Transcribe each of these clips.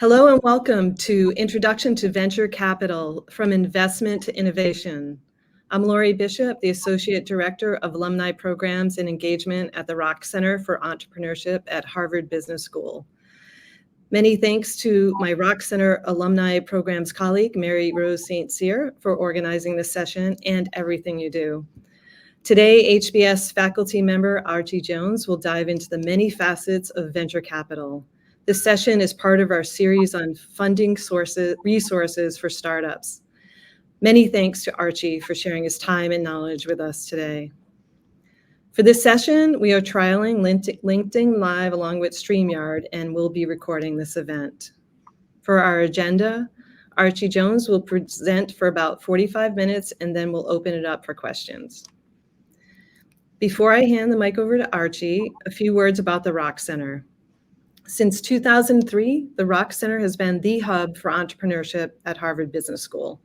Hello and welcome to Introduction to Venture Capital, From Investment to Innovation. I'm Lori Bishop, the Associate Director of Alumni Programs and Engagement at the Rock Center for Entrepreneurship at Harvard Business School. Many thanks to my Rock Center Alumni Programs colleague, Mary Rose St. Cyr, for organizing this session and everything you do. Today, HBS faculty member Archie Jones will dive into the many facets of venture capital. This session is part of our series on funding resources for startups. Many thanks to Archie for sharing his time and knowledge with us today. For this session, we are trialing LinkedIn Live along with StreamYard, and we'll be recording this event. For our agenda, Archie Jones will present for about 45 minutes, and then we'll open it up for questions. Before I hand the mic over to Archie, a few words about the Rock Center. Since 2003, the Rock Center has been the hub for entrepreneurship at Harvard Business School.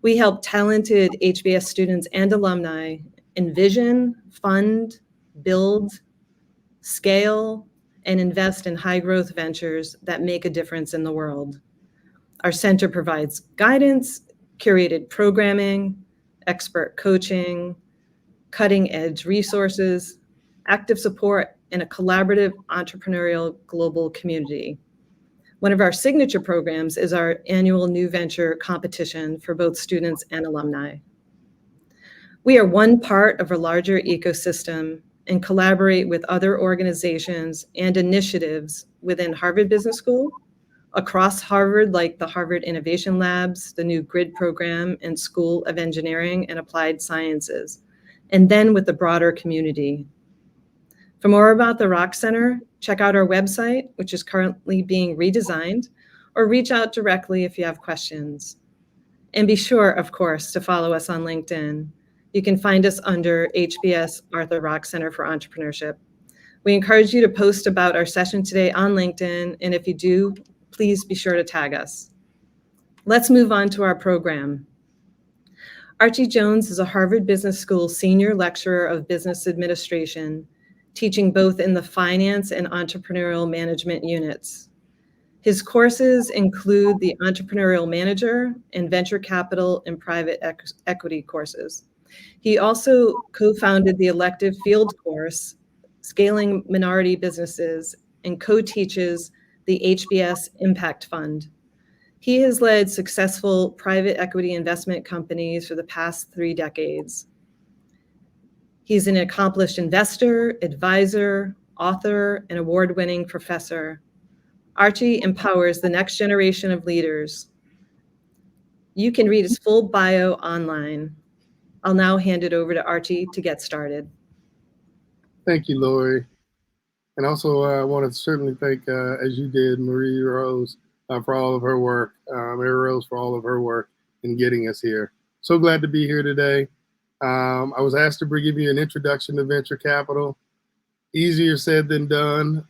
We help talented HBS students and alumni envision, fund, build, scale, and invest in high-growth ventures that make a difference in the world. Our center provides guidance, curated programming, expert coaching, cutting-edge resources, active support, and a collaborative entrepreneurial global community. One of our signature programs is our annual New Venture competition for both students and alumni. We are one part of a larger ecosystem and collaborate with other organizations and initiatives within Harvard Business School, across Harvard, like the Harvard Innovation Labs, the new GRID program, and School of Engineering and Applied Sciences, and then with the broader community. For more about the Rock Center, check out our website, which is currently being redesigned, or reach out directly if you have questions. And be sure, of course, to follow us on LinkedIn. You can find us under HBS Arthur Rock Center for Entrepreneurship. We encourage you to post about our session today on LinkedIn, and if you do, please be sure to tag us. Let's move on to our program. Archie Jones is a Harvard Business School Senior Lecturer of Business Administration, teaching both in the finance and entrepreneurial management units. His courses include the Entrepreneurial Manager and Venture Capital and Private Equity courses. He also co-founded the elective field course, Scaling Minority Businesses, and co-teaches the HBS Impact Fund. He has led successful private equity investment companies for the past 3 decades. He's an accomplished investor, advisor, author, and award-winning professor. Archie empowers the next generation of leaders. You can read his full bio online. I'll now hand it over to Archie to get started. Thank you, Lori. And also I want to certainly thank, as you did, Marie Rose for all of her work, Mary Rose for all of her work in getting us here. So glad to be here today. I was asked to give you an introduction to venture capital. Easier said than done.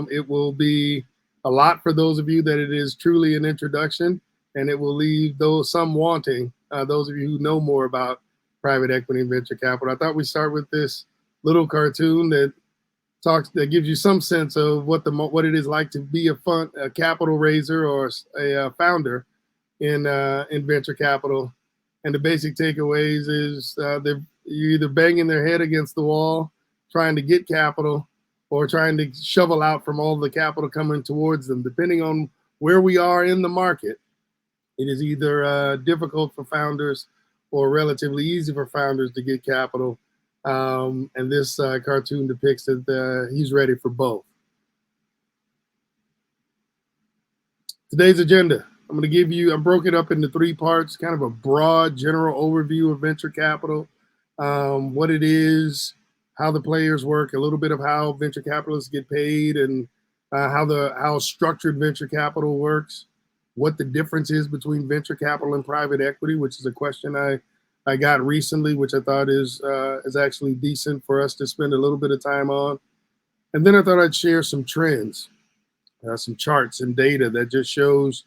It will be a lot for those of you that it is truly an introduction, and it will leave some wanting, those of you who know more about private equity and venture capital. I thought we'd start with this little cartoon that gives you some sense of what it is like to be a capital raiser or a founder in venture capital. And the basic takeaways is you're either banging their head against the wall, trying to get capital, or trying to shovel out from all the capital coming towards them. Depending on where we are in the market, it is either difficult for founders or relatively easy for founders to get capital. And this cartoon depicts that he's ready for both. Today's agenda. I broke it up into 3 parts, kind of a broad general overview of venture capital, what it is, how the players work, a little bit of how venture capitalists get paid, and how structured venture capital works, what the difference is between venture capital and private equity, which is a question I got recently, which I thought is actually decent for us to spend a little bit of time on. And then I thought I'd share some trends, some charts and data that just shows,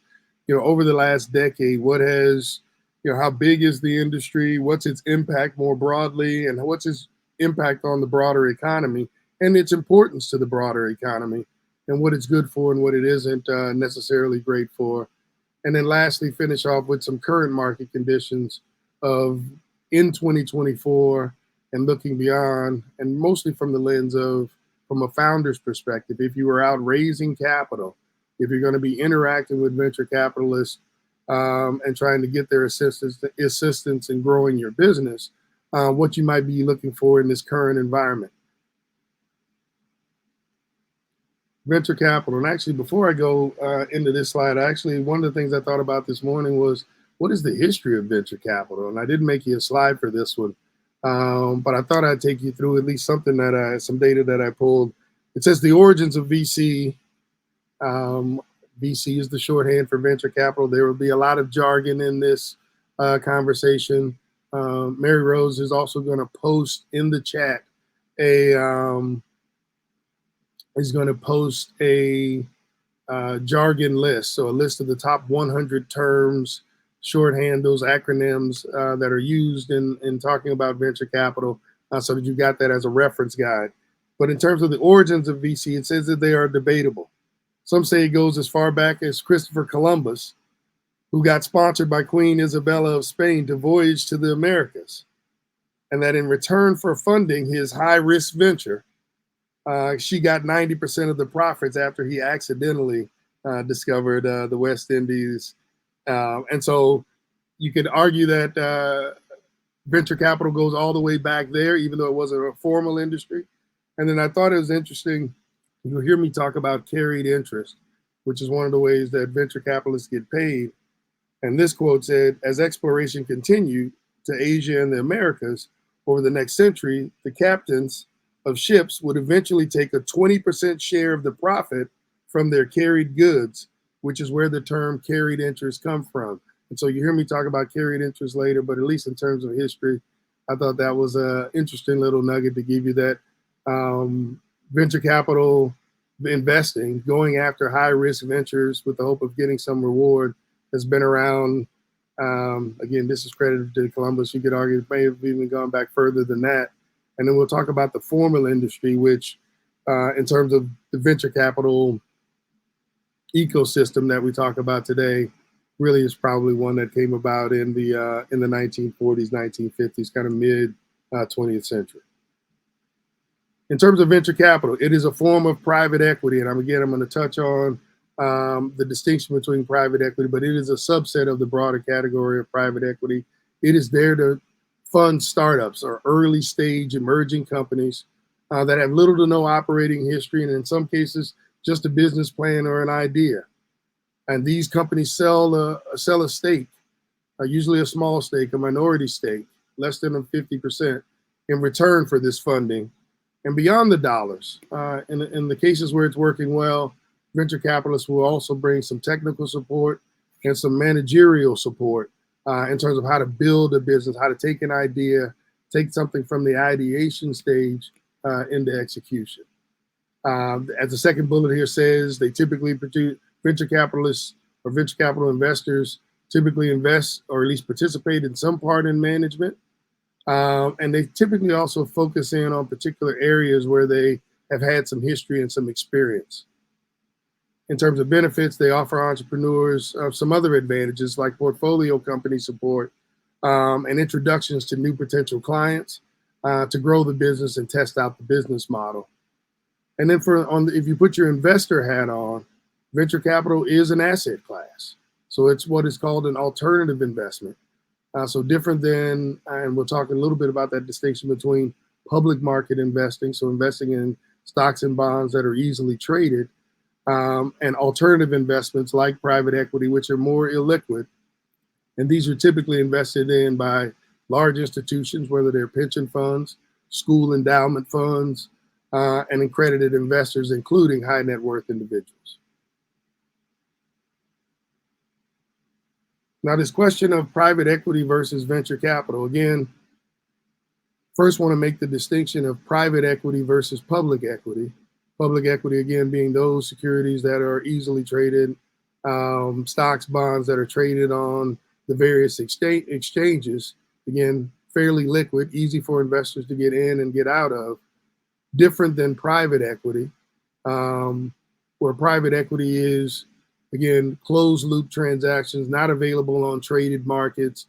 over the last decade, how big is the industry, what's its impact more broadly, and what's its impact on the broader economy and its importance to the broader economy. and what it's good for and what it isn't necessarily great for. And then lastly, finish off with some current market conditions of in 2024 and looking beyond, and mostly from the lens of from a founder's perspective. If you are out raising capital, if you're going to be interacting with venture capitalists and trying to get their assistance in growing your business, what you might be looking for in this current environment. Venture capital. And actually, before I go into this slide, one of the things I thought about this morning was, what is the history of venture capital? And I didn't make you a slide for this one, but I thought I'd take you through at least something some data that I pulled. It says the origins of VC. VC is the shorthand for venture capital. There will be a lot of jargon in this conversation. Mary Rose is also going to post in the chat a jargon list, so a list of the top 100 terms, shorthand, those acronyms that are used in talking about venture capital, so that you got that as a reference guide. But in terms of the origins of VC, it says that they are debatable. Some say it goes as far back as Christopher Columbus, who got sponsored by Queen Isabella of Spain to voyage to the Americas, and that in return for funding his high-risk venture, she got 90% of the profits after he accidentally discovered the West Indies. And so you could argue that venture capital goes all the way back there, even though it wasn't a formal industry. And then I thought it was interesting, you'll hear me talk about carried interest, which is one of the ways that venture capitalists get paid. And this quote said, as exploration continued to Asia and the Americas over the next century, the captains of ships would eventually take a 20% share of the profit from their carried goods, which is where the term carried interest comes from. And so you hear me talk about carried interest later, but at least in terms of history, I thought that was an interesting little nugget to give you that venture capital investing, going after high risk ventures with the hope of getting some reward, has been around. Again, this is credited to Columbus. You could argue it may have even gone back further than that. And then we'll talk about the formal industry, which in terms of the venture capital ecosystem that we talk about today, really is probably one that came about in the 1940s, 1950s, kind of mid 20th century. In terms of venture capital, it is a form of private equity. And I'm going to touch on the distinction between private equity, but it is a subset of the broader category of private equity. It is there to fund startups or early stage emerging companies that have little to no operating history, and in some cases, just a business plan or an idea. And these companies sell a stake, usually a small stake, a minority stake, less than 50%, in return for this funding. And beyond the dollars, in the cases where it's working well, venture capitalists will also bring some technical support and some managerial support in terms of how to build a business, how to take an idea, take something from the ideation stage into execution. As the second bullet here says, they typically produce venture capitalists or venture capital investors typically invest or at least participate in some part in management. And they typically also focus in on particular areas where they have had some history and some experience. In terms of benefits, they offer entrepreneurs some other advantages like portfolio company support and introductions to new potential clients to grow the business and test out the business model. And then if you put your investor hat on, venture capital is an asset class. So it's what is called an alternative investment. So different than, and we'll talk a little bit about that distinction between public market investing, so investing in stocks and bonds that are easily traded, and alternative investments like private equity, which are more illiquid. And these are typically invested in by large institutions, whether they're pension funds, school endowment funds, and accredited investors, including high net worth individuals. Now, this question of private equity versus venture capital, again, first want to make the distinction of private equity versus public equity. Public equity, again, being those securities that are easily traded, stocks, bonds that are traded on the various exchanges, again, fairly liquid, easy for investors to get in and get out of. Different than private equity, where private equity is, again, closed loop transactions, not available on traded markets.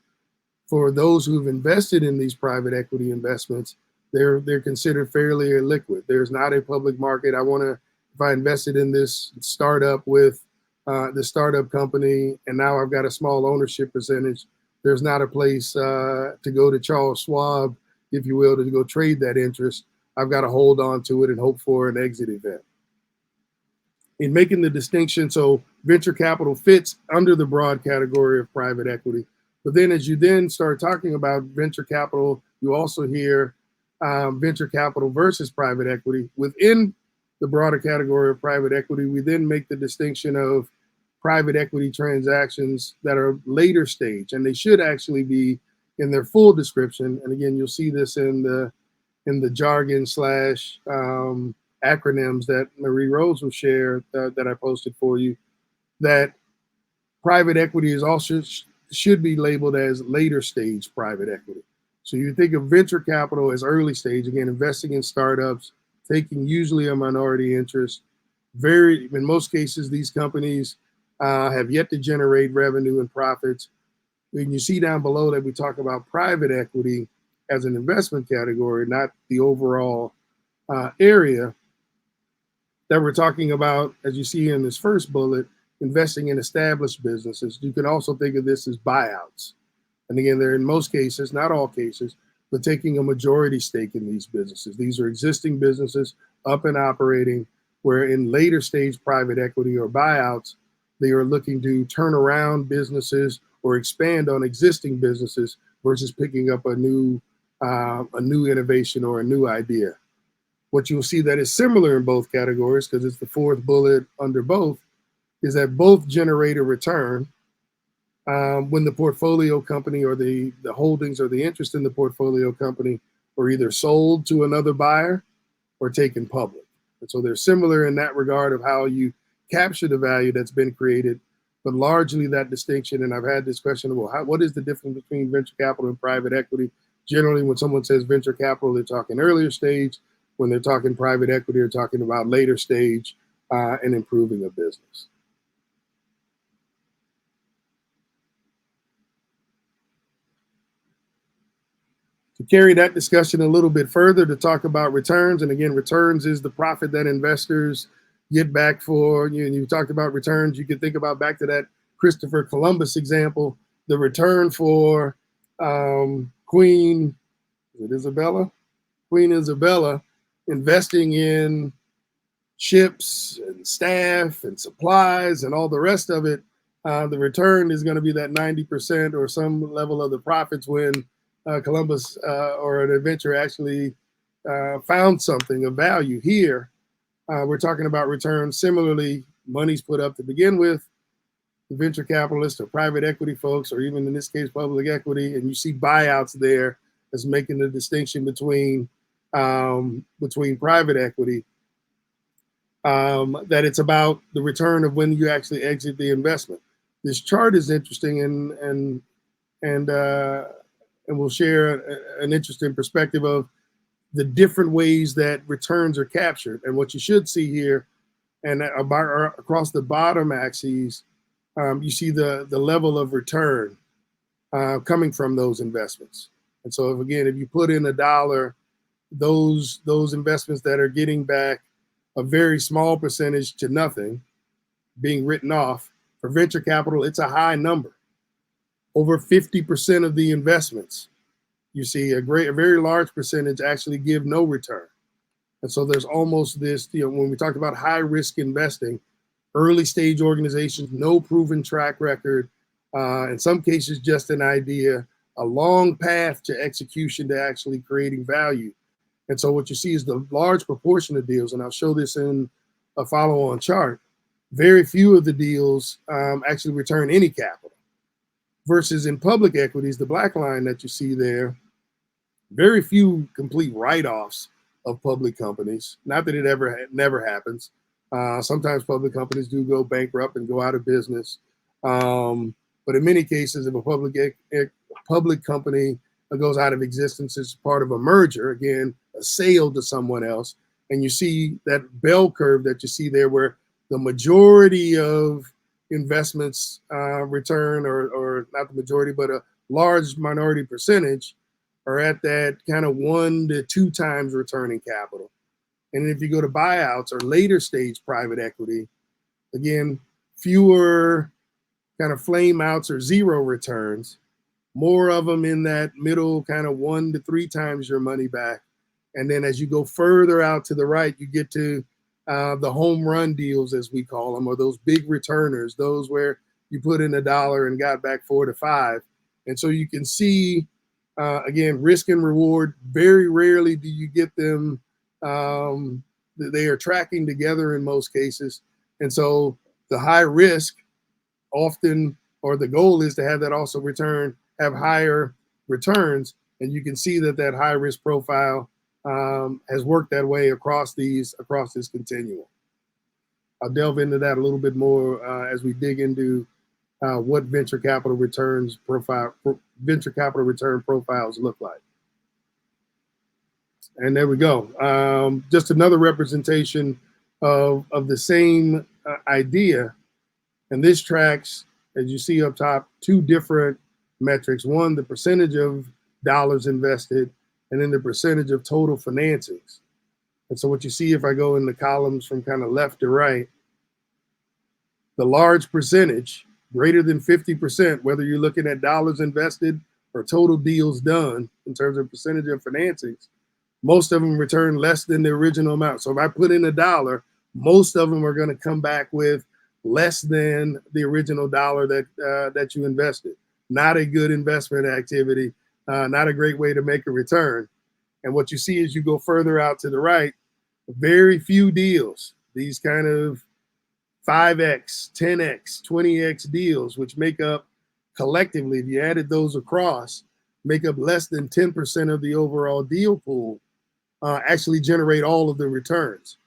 For those who've invested in these private equity investments, they're considered fairly illiquid. There's not a public market. If I invested in this startup with the startup company, and now I've got a small ownership percentage, there's not a place to go to Charles Schwab, if you will, to go trade that interest. I've got to hold on to it and hope for an exit event. In making the distinction, so venture capital fits under the broad category of private equity. But then as you then start talking about venture capital, you also hear venture capital versus private equity. Within the broader category of private equity, we then make the distinction of private equity transactions that are later stage, and they should actually be in their full description. And again, you'll see this in the jargon slash acronyms that Marie Rose will share that I posted for you, that private equity is also should be labeled as later stage private equity. So you think of venture capital as early stage, again, investing in startups, taking usually a minority interest. In most cases, these companies have yet to generate revenue and profits. When you see down below that we talk about private equity as an investment category, not the overall area, that we're talking about, as you see in this first bullet, investing in established businesses. You can also think of this as buyouts. And again, they're in most cases, not all cases, but taking a majority stake in these businesses. These are existing businesses up and operating, where in later stage private equity or buyouts, they are looking to turn around businesses or expand on existing businesses versus picking up a new innovation or a new idea. What you'll see that is similar in both categories, because it's the fourth bullet under both, is that both generate a return when the portfolio company or the holdings or the interest in the portfolio company are either sold to another buyer or taken public. And so they're similar in that regard of how you capture the value that's been created, but largely that distinction, and I've had this question of, well, what is the difference between venture capital and private equity? Generally, when someone says venture capital, they're talking earlier stage. When they're talking private equity, they're talking about later stage and improving a business. To carry that discussion a little bit further, to talk about returns, and again, returns is the profit that investors get back for, you talked about returns, you could think about back to that Christopher Columbus example, the return for Queen Isabella investing in ships and staff and supplies and all the rest of it. The return is going to be that 90% or some level of the profits when Columbus or an adventurer actually found something of value. Here, we're talking about returns. Similarly, money's put up to begin with, the venture capitalists or private equity folks, or even in this case, public equity, and you see buyouts there as making the distinction between private equity, that it's about the return of when you actually exit the investment. This chart is interesting, and we'll share an interesting perspective of the different ways that returns are captured. And what you should see here, and across the bottom axes, you see the level of return coming from those investments. And so if you put in $1, those investments that are getting back a very small percentage to nothing being written off, for venture capital, it's a high number. Over 50% of the investments, you see a very large percentage actually give no return. And so there's almost this, when we talk about high risk investing, early stage organizations, no proven track record, in some cases just an idea, a long path to execution to actually creating value. And so what you see is the large proportion of deals, and I'll show this in a follow-on chart, very few of the deals actually return any capital. Versus in public equities, the black line that you see there, very few complete write-offs of public companies. Not that it never happens. Sometimes public companies do go bankrupt and go out of business. But in many cases, if a public company goes out of existence as part of a merger, again, a sale to someone else, and you see that bell curve that you see there where the majority of investments return, or not the majority, but a large minority percentage are at that kind of 1 to 2 times returning capital. And if you go to buyouts or later stage private equity, again, fewer kind of flame outs or zero returns, more of them in that middle kind of 1 to 3 times your money back. And then as you go further out to the right, you get to the home run deals, as we call them, or those big returners, those where you put in $1 and got back 4 to 5. And so you can see, again, risk and reward. Very rarely do you get them. They are tracking together in most cases. And so the high risk often, or the goal is to have that also have higher returns. And you can see that high risk profile has worked that way across this continuum. I'll delve into that a little bit more as we dig into what venture capital return profiles look like. And there we go. Just another representation of the same idea. And this tracks, as you see up top, 2 different metrics. One, the percentage of dollars invested, and then the percentage of total financings. And so what you see, if I go in the columns from kind of left to right, the large percentage, greater than 50%, whether you're looking at dollars invested or total deals done in terms of percentage of financings, most of them return less than the original amount. So if I put in $1, most of them are going to come back with less than the original dollar that you invested. Not a good investment activity, not a great way to make a return. And what you see as you go further out to the right, very few deals, these kind of 5x, 10x, 20x deals, which make up collectively, if you added those across, make up less than 10% of the overall deal pool, actually generate all of the returns.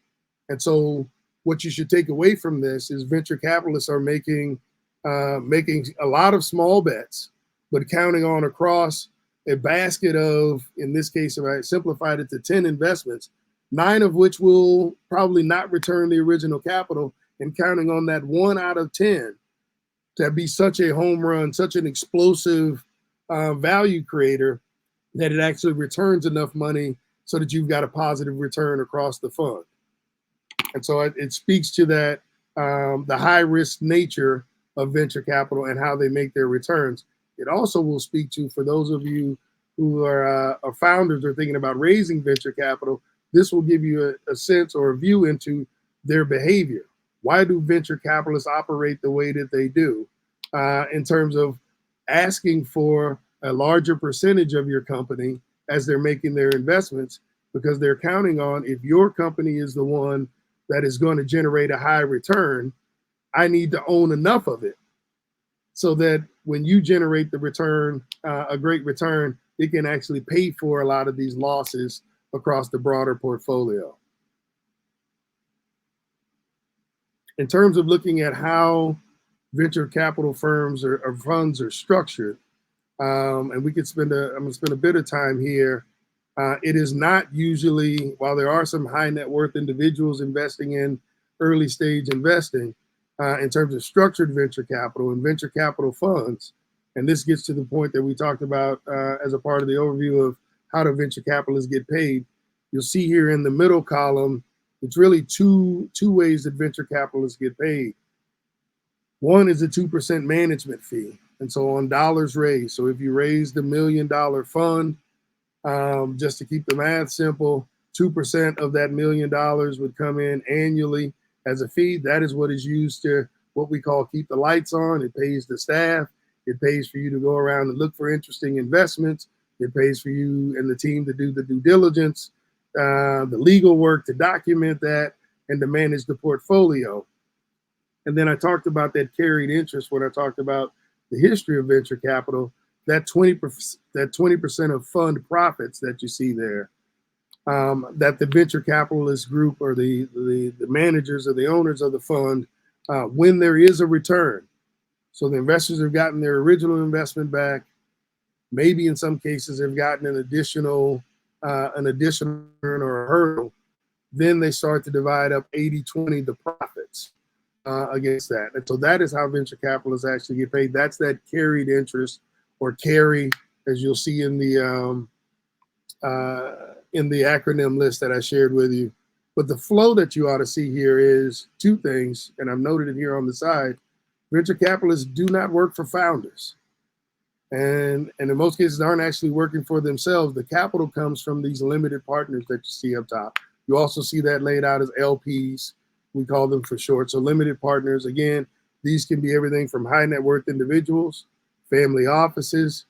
And so what you should take away from this is venture capitalists are making a lot of small bets, but counting on across a basket of, in this case, if I simplified it to 10 investments, 9 of which will probably not return the original capital, and counting on that 1 out of 10 to be such a home run, such an explosive value creator that it actually returns enough money so that you've got a positive return across the fund. And so it speaks to that, the high risk nature of venture capital and how they make their returns. It also will speak to, for those of you who are founders or thinking about raising venture capital, this will give you a sense or a view into their behavior. Why do venture capitalists operate the way that they do in terms of asking for a larger percentage of your company as they're making their investments? Because they're counting on, if your company is the one that is going to generate a high return, I need to own enough of it so that when you generate the return, a great return, it can actually pay for a lot of these losses across the broader portfolio. In terms of looking at how venture capital firms or funds are structured, and we could I'm going to spend a bit of time here. It is not usually, while there are some high net worth individuals investing in early stage investing, in terms of structured venture capital and venture capital funds, and this gets to the point that we talked about as a part of the overview of how do venture capitalists get paid. You'll see here in the middle column, it's really two ways that venture capitalists get paid. One is a 2% management fee. And so on dollars raised, so if you raised $1 million fund, just to keep the math simple, 2% of that $1 million would come in annually as a fee. That is what is used to what we call keep the lights on. It pays the staff. It pays for you to go around and look for interesting investments. It pays for you and the team to do the due diligence, the legal work to document that, and to manage the portfolio. And then I talked about that carried interest when I talked about the history of venture capital, that 20% of fund profits that you see there, that the venture capitalist group or the managers or the owners of the fund, when there is a return. So the investors have gotten their original investment back. Maybe in some cases they've gotten an additional or a hurdle. Then they start to divide up 80-20 the profits. against that. And so that is how venture capitalists actually get paid. That's that carried interest, or carry, as you'll see in the acronym list that I shared with you. But the flow that you ought to see here is two things, and I've noted it here on the side. Venture capitalists do not work for founders. And in most cases, aren't actually working for themselves. The capital comes from these limited partners that you see up top. You also see that laid out as LPs. We call them for short. So limited partners, again, these can be everything from high net worth individuals, family offices,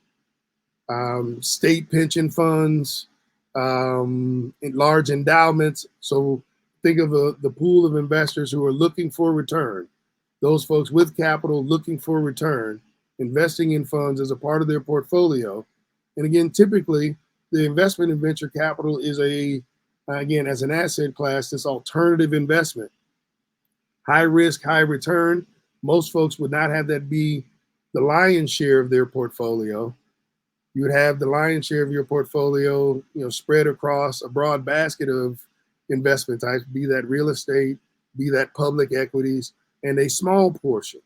state pension funds, large endowments. So think of the pool of investors who are looking for return. Those folks with capital looking for return, investing in funds as a part of their portfolio. And again, typically, the investment in venture capital is again, as an asset class, this alternative investment. High risk, high return. Most folks would not have that be the lion's share of their portfolio. You would have the lion's share of your portfolio, spread across a broad basket of investment types, be that real estate, be that public equities, and a small portion,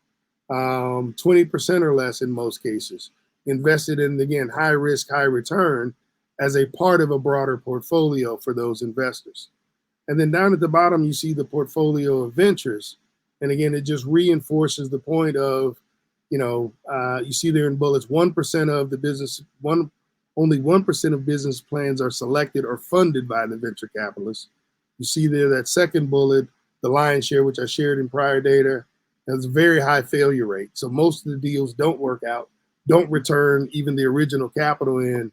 20% or less in most cases, invested in, again, high risk, high return as a part of a broader portfolio for those investors. And then down at the bottom, you see the portfolio of ventures. And again, it just reinforces the point of, you see there in bullets, 1% of the business, only 1% of business plans are selected or funded by the venture capitalists. You see there that second bullet, the lion's share, which I shared in prior data, has a very high failure rate. So most of the deals don't work out, don't return even the original capital in,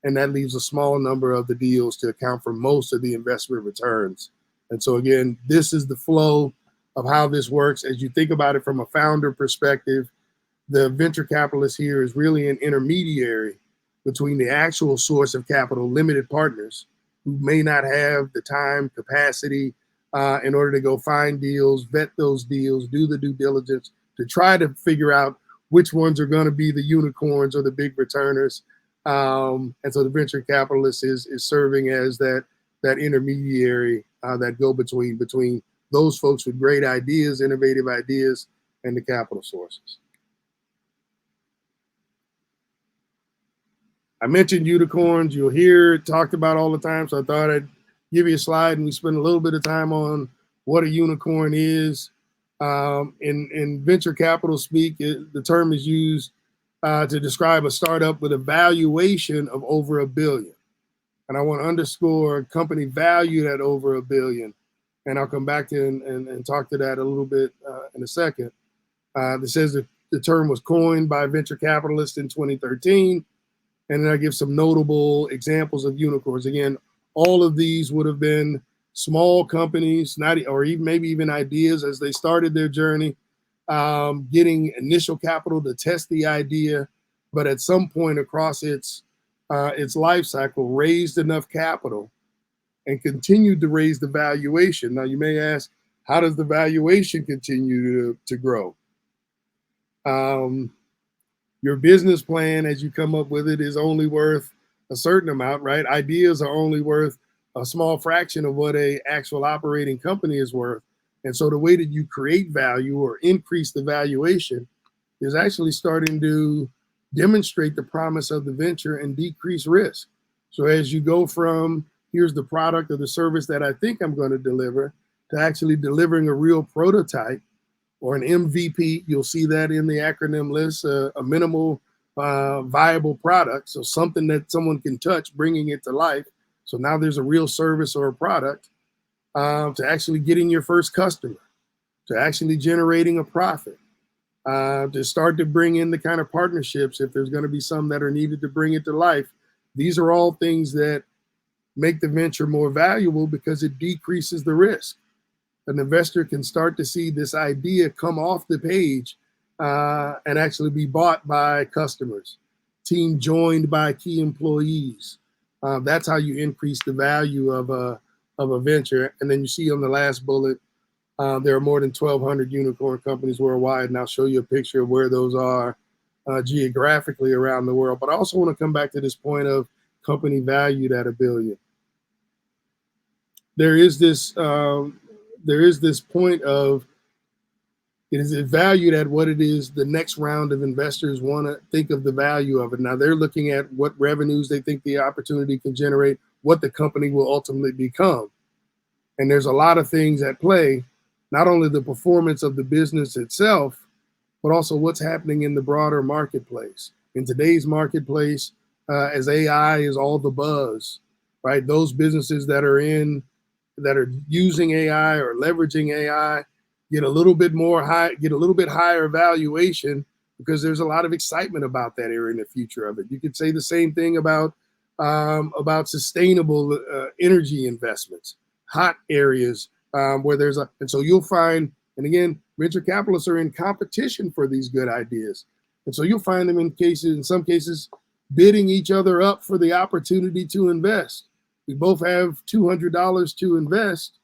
and that leaves a small number of the deals to account for most of the investment returns. And so again, this is the flow of how this works. As you think about it from a founder perspective, the venture capitalist here is really an intermediary between the actual source of capital, limited partners, who may not have the time, capacity, in order to go find deals, vet those deals, do the due diligence to try to figure out which ones are going to be the unicorns or the big returners. And so the venture capitalist is serving as that intermediary, that go-between between those folks with great ideas, innovative ideas, and the capital sources. I mentioned unicorns. You'll hear it talked about all the time, so I thought I'd give you a slide and we spend a little bit of time on what a unicorn is. In venture capital speak, the term is used to describe a startup with a valuation of over $1 billion. And I want to underscore a company valued at over $1 billion. And I'll come back to and talk to that a little bit in a second. That says that the term was coined by venture capitalists in 2013. And then I give some notable examples of unicorns. Again, all of these would have been small companies, or even maybe even ideas as they started their journey, getting initial capital to test the idea, but at some point across its life cycle, raised enough capital and continued to raise the valuation. Now, you may ask, how does the valuation continue to grow? Your business plan, as you come up with it, is only worth a certain amount, right? Ideas are only worth a small fraction of what an actual operating company is worth. And so the way that you create value or increase the valuation is actually starting to demonstrate the promise of the venture and decrease risk. So as you go from, here's the product or the service that I think I'm going to deliver, to actually delivering a real prototype or an MVP, you'll see that in the acronym list, a minimal viable product. So something that someone can touch, bringing it to life. So now there's a real service or a product, to actually getting your first customer, to actually generating a profit, to start to bring in the kind of partnerships, if there's going to be some that are needed to bring it to life. These are all things that make the venture more valuable because it decreases the risk. An investor can start to see this idea come off the page and actually be bought by customers, team joined by key employees. That's how you increase the value of a venture. And then you see on the last bullet, there are more than 1,200 unicorn companies worldwide, and I'll show you a picture of where those are geographically around the world. But I also want to come back to this point of company valued at $1 billion. There is this point of It is valued at what it is the next round of investors want to think of the value of it. Now they're looking at what revenues they think the opportunity can generate, what the company will ultimately become. And there's a lot of things at play, not only the performance of the business itself, but also what's happening in the broader marketplace. In today's marketplace, as AI is all the buzz, right? Those businesses that are using AI or leveraging AI get a little bit higher valuation because there's a lot of excitement about that area in the future of it. You could say the same thing about sustainable energy investments, hot areas where and so you'll find, and again, venture capitalists are in competition for these good ideas. And so you'll find them in some cases, bidding each other up for the opportunity to invest. We both have $200 to invest.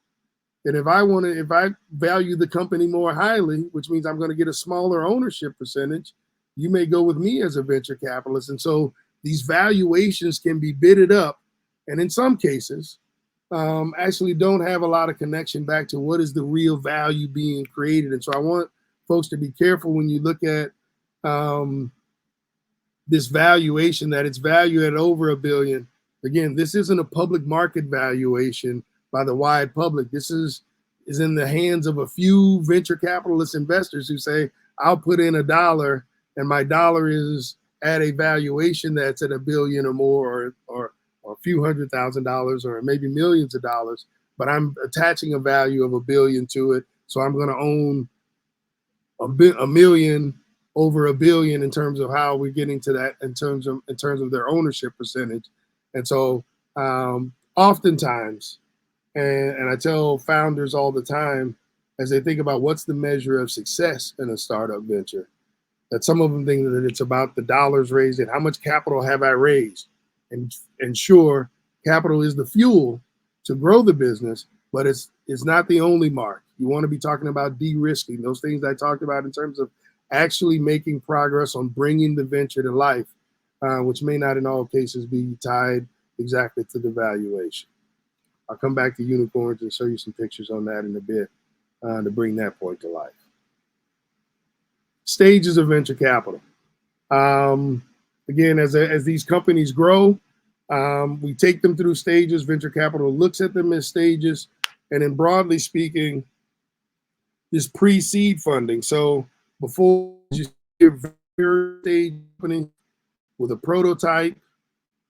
And if I value the company more highly, which means I'm going to get a smaller ownership percentage, you may go with me as a venture capitalist. And so these valuations can be bidded up, and in some cases, actually don't have a lot of connection back to what is the real value being created. And so I want folks to be careful when you look at this valuation, that it's valued at over $1 billion. Again, this isn't a public market valuation by the wide public. This is in the hands of a few venture capitalist investors who say, I'll put in $1 and my dollar is at a valuation that's at $1 billion or more, or a few $100,000 or maybe millions of dollars, but I'm attaching a value of $1 billion to it. So I'm going to own a million over $1 billion in terms of how we're getting to that in terms of their ownership percentage. And so oftentimes, and I tell founders all the time, as they think about what's the measure of success in a startup venture, that some of them think that it's about the dollars raised and how much capital have I raised. And sure, capital is the fuel to grow the business, but it's not the only mark. You want to be talking about de-risking, those things I talked about in terms of actually making progress on bringing the venture to life, which may not in all cases be tied exactly to the valuation. I'll come back to unicorns and show you some pictures on that in a bit to bring that point to life. Stages of venture capital. Again, as these companies grow, we take them through stages. Venture capital looks at them as stages. And then broadly speaking, this pre-seed funding. So before you see a very stage company with a prototype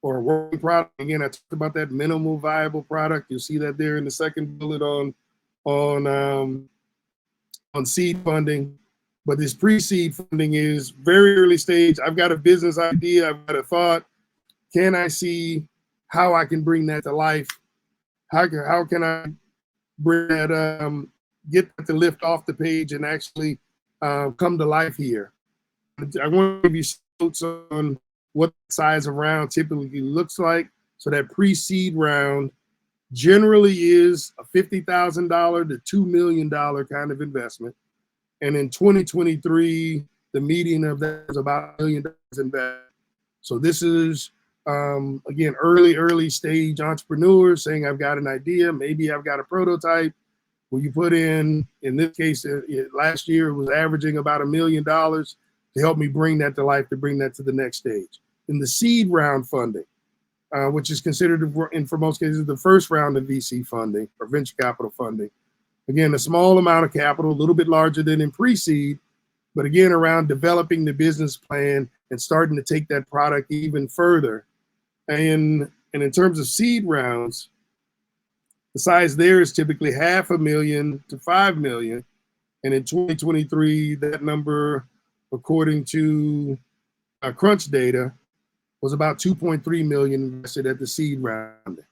or a working product, again, I talked about that minimal viable product. You'll see that there in the second bullet on seed funding. But this pre-seed funding is very early stage. I've got a business idea. I've got a thought. Can I see how I can bring that to life? How can I bring that, get that to lift off the page and actually come to life here? I want to give you notes on what the size of round typically looks like. So that pre-seed round generally is a $50,000 to $2 million kind of investment. And in 2023, the median of that is about $1 million invested. So this is, again, early stage entrepreneurs saying, I've got an idea, maybe I've got a prototype. Well, you put in this case, last year it was averaging about $1 million to help me bring that to life, to bring that to the next stage. In the seed round funding, which is considered, for most cases, the first round of VC funding or venture capital funding. Again, a small amount of capital, a little bit larger than in pre-seed, but again, around developing the business plan and starting to take that product even further. And in terms of seed rounds, the size there is typically $500,000 to $5 million. And in 2023, that number, according to Crunch data, was about 2.3 million invested at the seed round.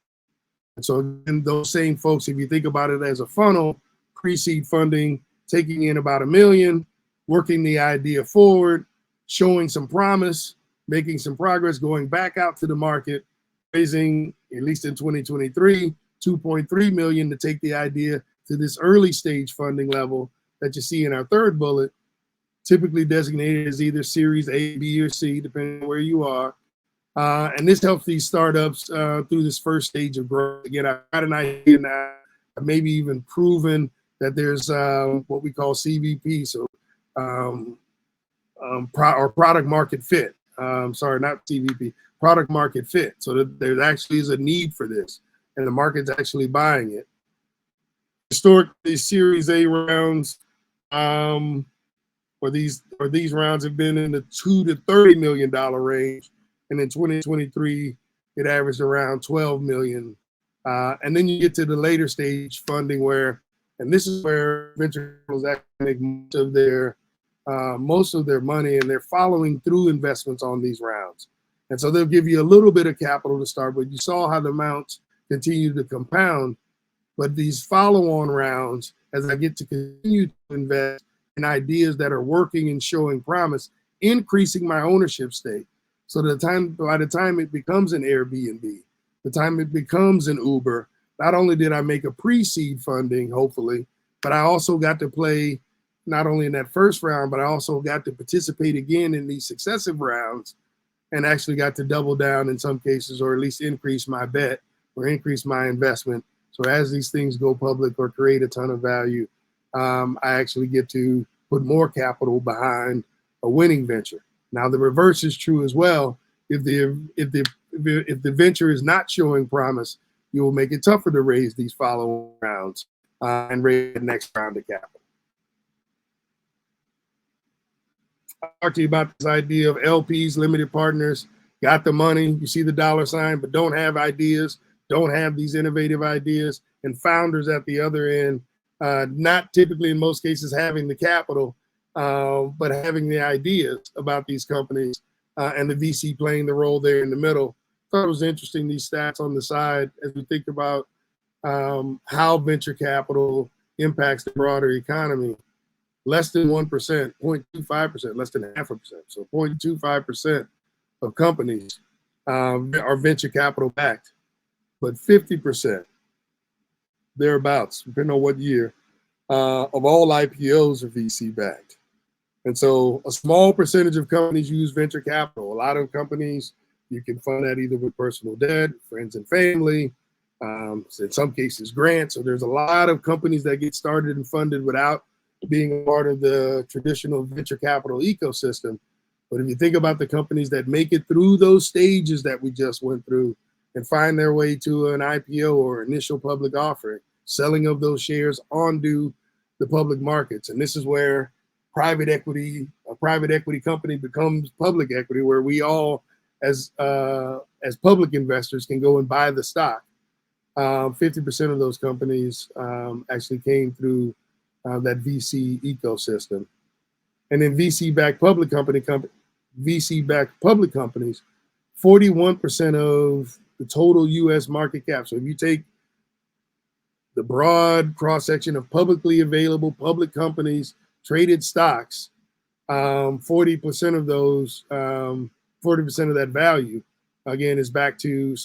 And so again, those same folks, if you think about it as a funnel, pre-seed funding, taking in about $1 million, working the idea forward, showing some promise, making some progress, going back out to the market, raising, at least in 2023, 2.3 million to take the idea to this early stage funding level that you see in our third bullet, typically designated as either Series A, B, or C, depending on where you are. And this helps these startups through this first stage of growth. Again, I've got an idea now, maybe even proven that there's what we call CVP, so or product market fit. Sorry, not CVP, product market fit. So that there actually is a need for this, and the market's actually buying it. Historically, Series A rounds, or these rounds have been in the $2 to $30 million range, and in 2023, it averaged around 12 million. And then you get to the later stage funding where, and this is where venture capitals actually make most of their money, and they're following through investments on these rounds. And so they'll give you a little bit of capital to start with. You saw how the amounts continue to compound, but these follow-on rounds, as I get to continue to invest in ideas that are working and showing promise, increasing my ownership stake. So by the time it becomes an Airbnb, the time it becomes an Uber, not only did I make a pre-seed funding, hopefully, but I also got to play not only in that first round, but I also got to participate again in these successive rounds and actually got to double down in some cases, or at least increase my bet or increase my investment. So as these things go public or create a ton of value, I actually get to put more capital behind a winning venture. Now the reverse is true as well. If the venture is not showing promise, you will make it tougher to raise these following rounds and raise the next round of capital. I talked to you about this idea of LPs, limited partners, got the money, you see the dollar sign, but don't have ideas, don't have these innovative ideas, and founders at the other end, not typically in most cases having the capital, but having the ideas about these companies, and the VC playing the role there in the middle. I thought it was interesting, these stats on the side, as we think about how venture capital impacts the broader economy. Less than 1%, 0.25%, less than 0.5%. So 0.25% of companies are venture capital backed, but 50%, thereabouts, depending on what year, of all IPOs are VC backed. And so a small percentage of companies use venture capital. A lot of companies, you can fund that either with personal debt, friends and family, in some cases grants. So there's a lot of companies that get started and funded without being a part of the traditional venture capital ecosystem. But if you think about the companies that make it through those stages that we just went through and find their way to an IPO or initial public offering, selling of those shares onto the public markets. And this is where a private equity company becomes public equity, where we all as public investors can go and buy the stock. 50% of those companies actually came through that VC ecosystem. And then VC-backed public companies, 41% of the total US market cap. So if you take the broad cross-section of publicly available public companies, traded stocks, 40% of those, 40% of that value, again, is back to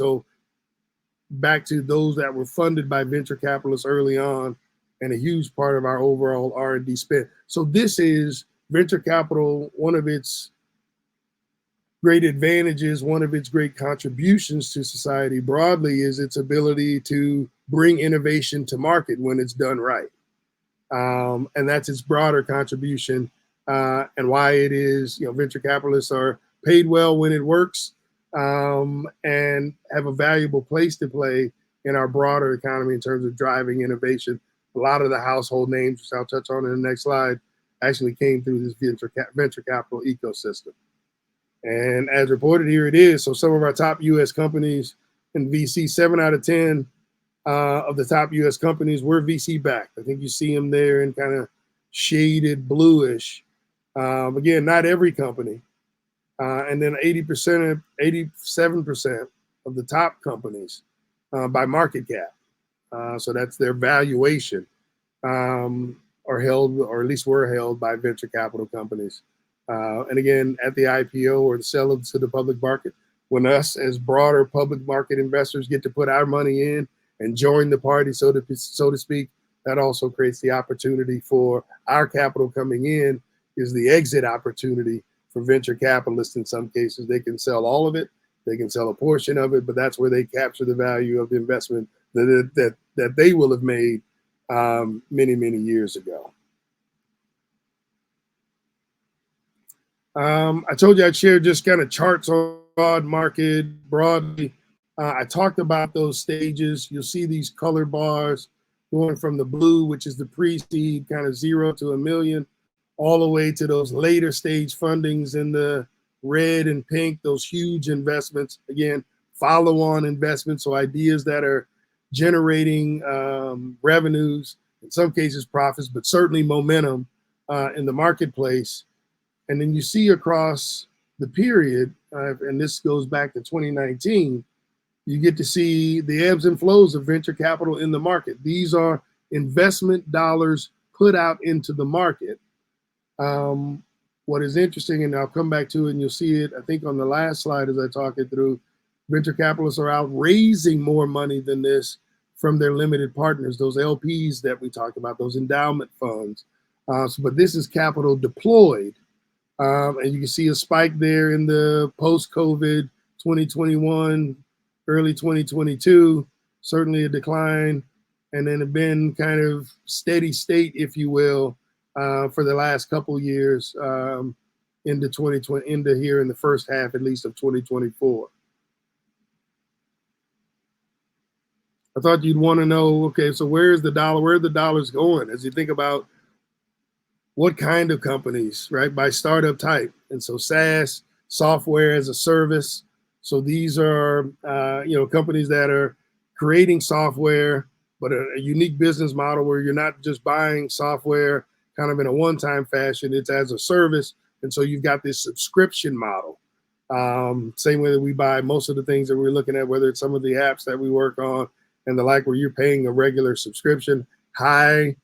those that were funded by venture capitalists early on, and a huge part of our overall R&D spend. So this is venture capital. One of its great advantages, one of its great contributions to society broadly, is its ability to bring innovation to market when it's done right. And that's its broader contribution, and why it is, venture capitalists are paid well when it works, and have a valuable place to play in our broader economy in terms of driving innovation. A lot of the household names, which I'll touch on in the next slide, actually came through this venture capital ecosystem. And as reported, here it is. So some of our top U.S. companies in VC, 7 out of 10 of the top U.S. companies were VC backed. I think you see them there in kind of shaded bluish. Again, not every company. And then 87% of the top companies by market cap. So that's their valuation, are held, or at least were held, by venture capital companies. And again, at the IPO or the sell to the public market, when us as broader public market investors get to put our money in and join the party, so to speak, that also creates the opportunity for our capital coming in, is the exit opportunity for venture capitalists. In some cases, they can sell all of it, they can sell a portion of it, but that's where they capture the value of the investment that they will have made many, many years ago. I told you I'd share just kind of charts on broad market broadly. I talked about those stages. You'll see these color bars going from the blue, which is the pre-seed, kind of 0 to 1 million, all the way to those later stage fundings in the red and pink, those huge investments. Again, follow-on investments, so ideas that are generating revenues, in some cases profits, but certainly momentum in the marketplace. And then you see across the period, and this goes back to 2019, you get to see the ebbs and flows of venture capital in the market. These are investment dollars put out into the market. What is interesting, and I'll come back to it and you'll see it, I think on the last slide as I talk it through, venture capitalists are out raising more money than this from their limited partners, those LPs that we talked about, those endowment funds. But this is capital deployed. And you can see a spike there in the post-COVID 2021, early 2022, certainly a decline, and then have been kind of steady state, if you will, for the last couple years into 2020, into here in the first half, at least, of 2024. I thought you'd want to know, okay, so where's the dollar? Where are the dollars going as you think about what kind of companies, right? By startup type. And so SaaS, software as a service. So these are, companies that are creating software, but a unique business model where you're not just buying software kind of in a one-time fashion, it's as a service. And so you've got this subscription model. Same way that we buy most of the things that we're looking at, whether it's some of the apps that we work on and the like, where you're paying a regular subscription, high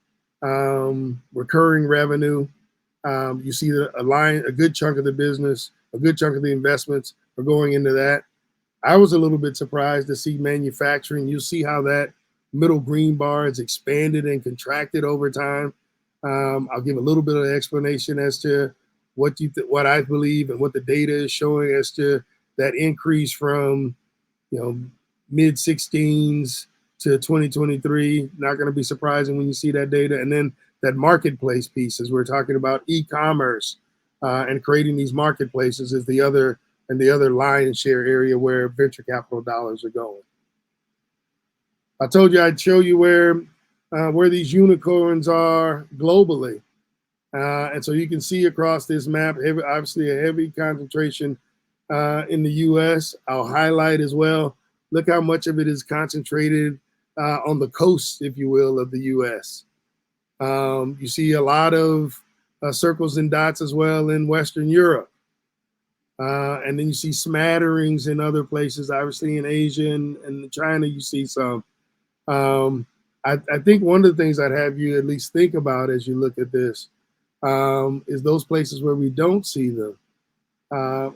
recurring revenue. You see a good chunk of the business, a good chunk of the investments are going into that. I was a little bit surprised to see manufacturing. You see how that middle green bar has expanded and contracted over time. I'll give a little bit of explanation as to what I believe and what the data is showing as to that increase from, mid 16s to 2023. Not going to be surprising when you see that data. And then that marketplace piece, as we're talking about e-commerce and creating these marketplaces, is the other lion's share area where venture capital dollars are going. I told you I'd show you where these unicorns are globally. And so you can see across this map, obviously a heavy concentration in the US. I'll highlight as well, look how much of it is concentrated on the coast, if you will, of the US. You see a lot of circles and dots as well in Western Europe. And then you see smatterings in other places, obviously in Asia and China, you see some. I think one of the things I'd have you at least think about as you look at this is those places where we don't see them.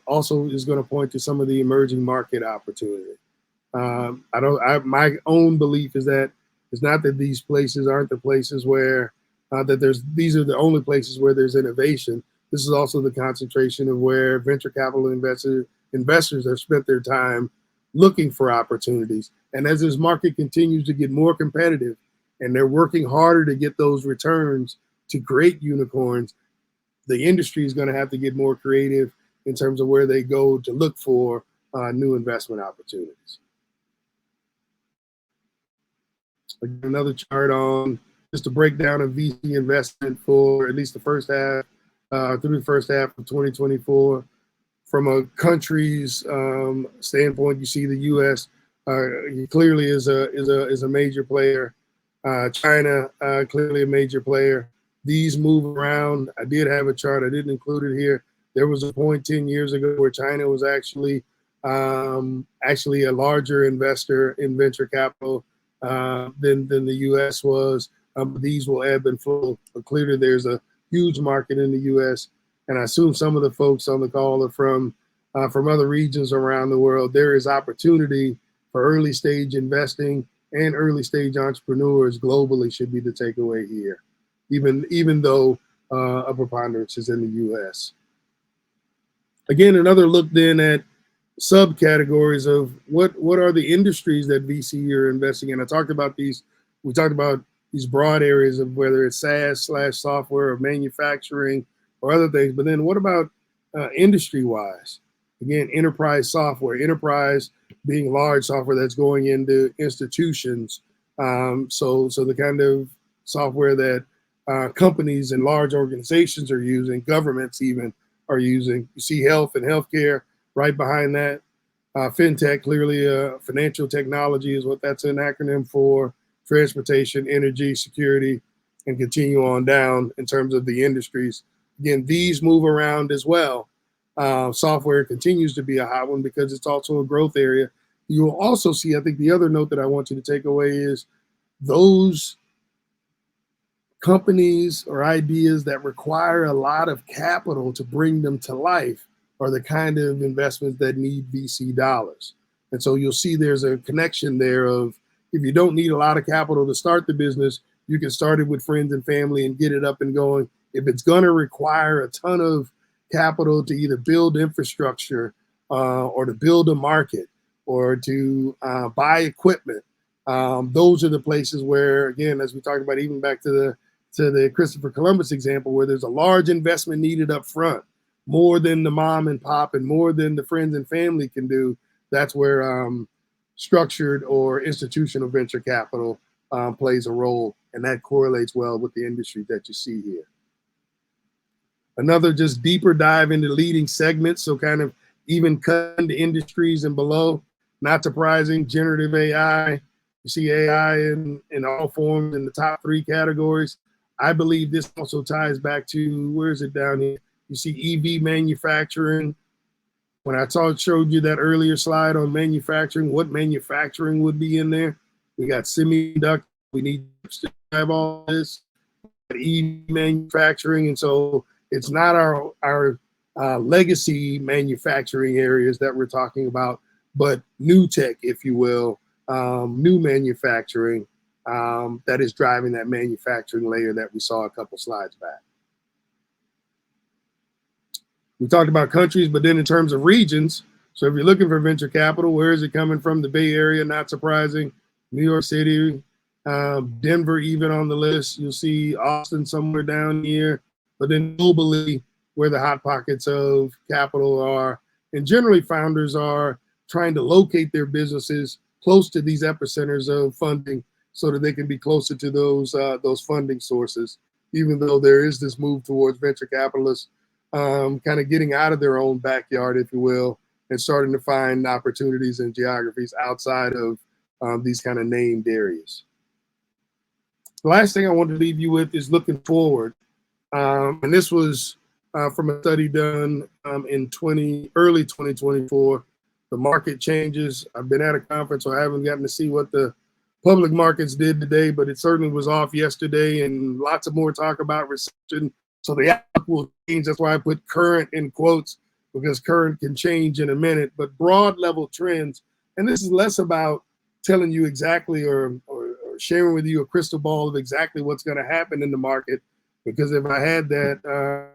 Also is going to point to some of the emerging market opportunity. My own belief is that it's not that these places aren't the places where these are the only places where there's innovation. This is also the concentration of where venture capital investors have spent their time looking for opportunities. And as this market continues to get more competitive and they're working harder to get those returns to create unicorns, the industry is going to have to get more creative in terms of where they go to look for new investment opportunities. Another chart on just a breakdown of VC investment for at least the first half through the first half of 2024. From a country's standpoint, you see the U.S. Clearly is a major player. China clearly a major player. These move around. I did have a chart. I didn't include it here. There was a point 10 years ago where China was actually a larger investor in venture capital than the U.S. was. These will ebb and flow. But clearly, there's a huge market in the U.S. And I assume some of the folks on the call are from other regions around the world. There is opportunity for early stage investing, and early stage entrepreneurs globally should be the takeaway here, even though a preponderance is in the U.S. Again, another look then at subcategories of what are the industries that VC are investing in. I talked about these. We talked about these broad areas of whether it's SaaS/software or manufacturing or other things. But then what about industry-wise? Again, enterprise software, enterprise being large software that's going into institutions. So the kind of software that companies and large organizations are using, governments even are using. You see health and healthcare right behind that. Fintech, clearly financial technology is what that's an acronym for. Transportation, energy, security, and continue on down in terms of the industries. Again, these move around as well. Software continues to be a hot one because it's also a growth area. You will also see, I think the other note that I want you to take away is those companies or ideas that require a lot of capital to bring them to life are the kind of investments that need VC dollars. And so you'll see there's a connection there of, if you don't need a lot of capital to start the business, you can start it with friends and family and get it up and going. If it's going to require a ton of capital to either build infrastructure or to build a market or to buy equipment, those are the places where, again, as we talked about, even back to the Christopher Columbus example, where there's a large investment needed up front, more than the mom and pop and more than the friends and family can do. That's where structured or institutional venture capital plays a role, and that correlates well with the industry that you see here. Another just deeper dive into leading segments, so kind of even cutting the industries and below. Not surprising, generative AI. You see AI in all forms in the top 3 categories. I believe this also ties back to, where is it down here? You see EV manufacturing. When I showed you that earlier slide on manufacturing, what manufacturing would be in there? We got semiconductor, we need to have all this, EV manufacturing. And so it's not our legacy manufacturing areas that we're talking about, but new tech, if you will, new manufacturing that is driving that manufacturing layer that we saw a couple slides back. We talked about countries, but then in terms of regions, so if you're looking for venture capital, where is it coming from? The Bay Area, not surprising. New York City, Denver even on the list. You'll see Austin somewhere down here, but then globally, where the hot pockets of capital are. And generally founders are trying to locate their businesses close to these epicenters of funding so that they can be closer to those funding sources, even though there is this move towards venture capitalists kind of getting out of their own backyard, if you will, and starting to find opportunities and geographies outside of these kind of named areas. The last thing I want to leave you with is looking forward. And this was from a study done in early 2024. The market changes. I've been at a conference, so I haven't gotten to see what the public markets did today, but it certainly was off yesterday, and lots of more talk about recession. So the outlook will change. That's why I put current in quotes, because current can change in a minute, but broad level trends. And this is less about telling you exactly or sharing with you a crystal ball of exactly what's going to happen in the market, because if I had that,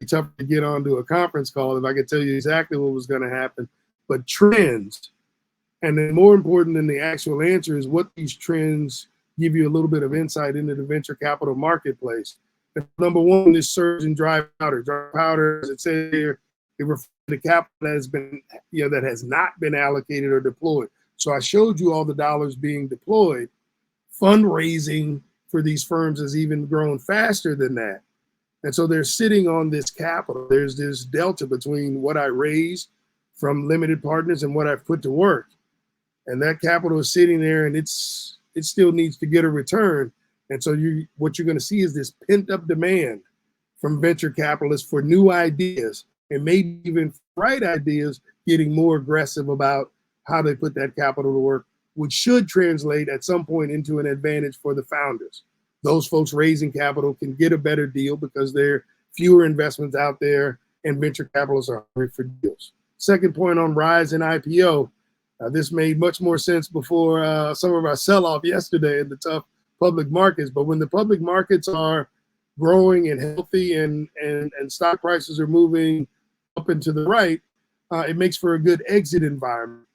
it's tough to get onto a conference call if I could tell you exactly what was going to happen. But trends, and then more important than the actual answer is what these trends give you a little bit of insight into the venture capital marketplace. Number one is surge in dry powder. Dry powder, as it says here, it refers to the capital that has been, that has not been allocated or deployed. So I showed you all the dollars being deployed. Fundraising for these firms has even grown faster than that. And so they're sitting on this capital. There's this delta between what I raised from limited partners and what I've put to work. And that capital is sitting there, and it still needs to get a return. And so what you're going to see is this pent-up demand from venture capitalists for new ideas, and maybe even right ideas, getting more aggressive about how they put that capital to work, which should translate at some point into an advantage for the founders. Those folks raising capital can get a better deal because there are fewer investments out there, and venture capitalists are hungry for deals. Second point on rise in IPO. This made much more sense before some of our sell-off yesterday in the tough public markets, but when the public markets are growing and healthy and stock prices are moving up and to the right, it makes for a good exit environment.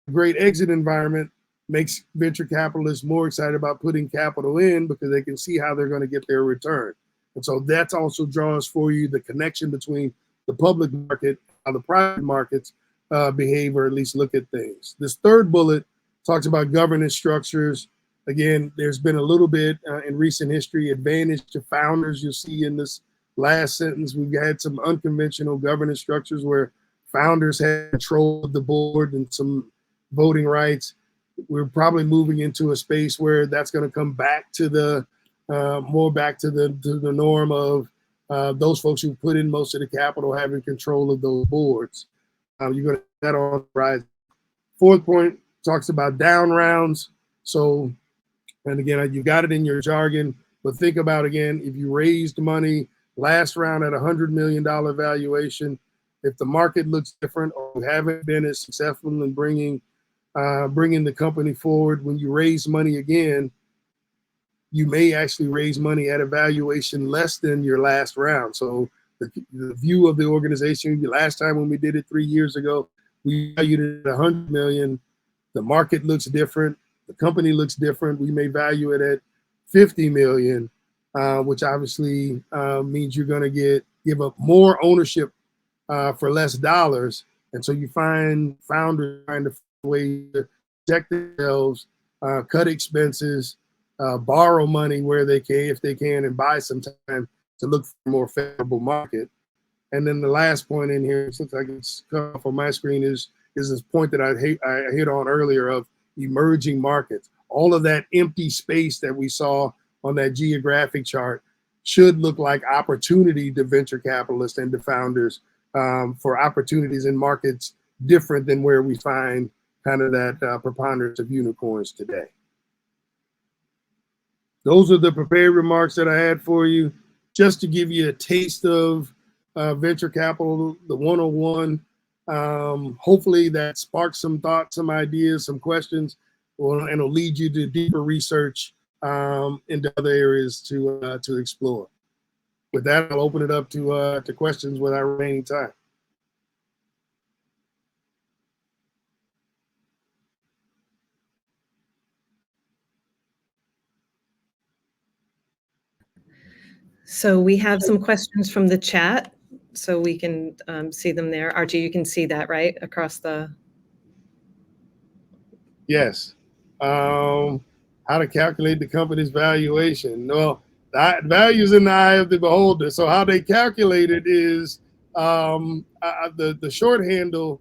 A great exit environment makes venture capitalists more excited about putting capital in because they can see how they're going to get their return. And so that also draws for you the connection between the public market, how the private markets behave, or at least look at things. This third bullet talks about governance structures. Again, there's been a little bit in recent history advantage to founders. You'll see in this last sentence, we've had some unconventional governance structures where founders have control of the board and some voting rights. We're probably moving into a space where that's going to come back to the more back to the norm of those folks who put in most of the capital having control of those boards. You're going to have that on the rise. Fourth point talks about down rounds. So, and again, you got it in your jargon, but think about, again, if you raised money last round at $100 million valuation, if the market looks different or you haven't been as successful in bringing the company forward, when you raise money again, you may actually raise money at a valuation less than your last round. So the view of the organization, the last time when we did it 3 years ago, we valued it at 100 million. The market looks different. The company looks different. We may value it at 50 million, which obviously means you're going to give up more ownership for less dollars. And so you find founders trying to find ways to protect themselves, cut expenses, borrow money where they can, if they can, and buy some time to look for a more favorable market. And then the last point in here, it looks like it's cut off on my screen, is this point that I hit on earlier of emerging markets. All of that empty space that we saw on that geographic chart should look like opportunity to venture capitalists and to founders for opportunities in markets different than where we find kind of that preponderance of unicorns today. Those are the prepared remarks that I had for you, just to give you a taste of venture capital, the 101. Hopefully that sparks some thoughts, some ideas, some questions, and it'll lead you to deeper research into other areas to explore. With that, I'll open it up to questions with our remaining time. So we have some questions from the chat, so we can see them there. Archie, you can see that, right, across the... Yes. How to calculate the company's valuation? Well, that value's in the eye of the beholder. So how they calculate it is the short handle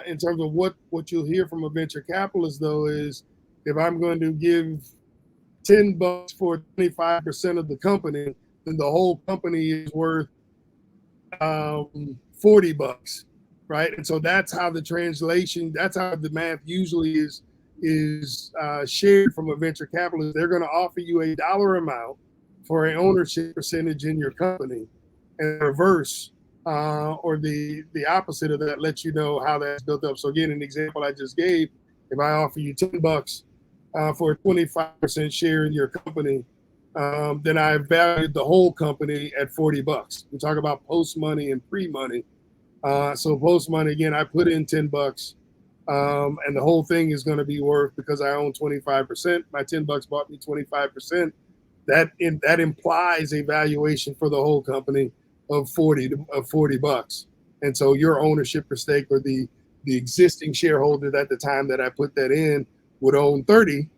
in terms of what you'll hear from a venture capitalist, though, is if I'm going to give $10 for 25% of the company, then the whole company is worth $40, right? And so that's how the translation, that's how the math usually is shared from a venture capitalist. They're going to offer you a dollar amount for an ownership percentage in your company, and reverse or the opposite of that lets you know how that's built up. So again, an example I just gave, if I offer you $10 for a 25% share in your company, then I valued the whole company at $40. We talk about post money and pre money. So post money, again, I put in $10, and the whole thing is going to be worth, because I own 25%. My $10 bought me 25%. That implies a valuation for the whole company of $40. And so your ownership per stake, or the existing shareholder at the time that I put that in, would own $30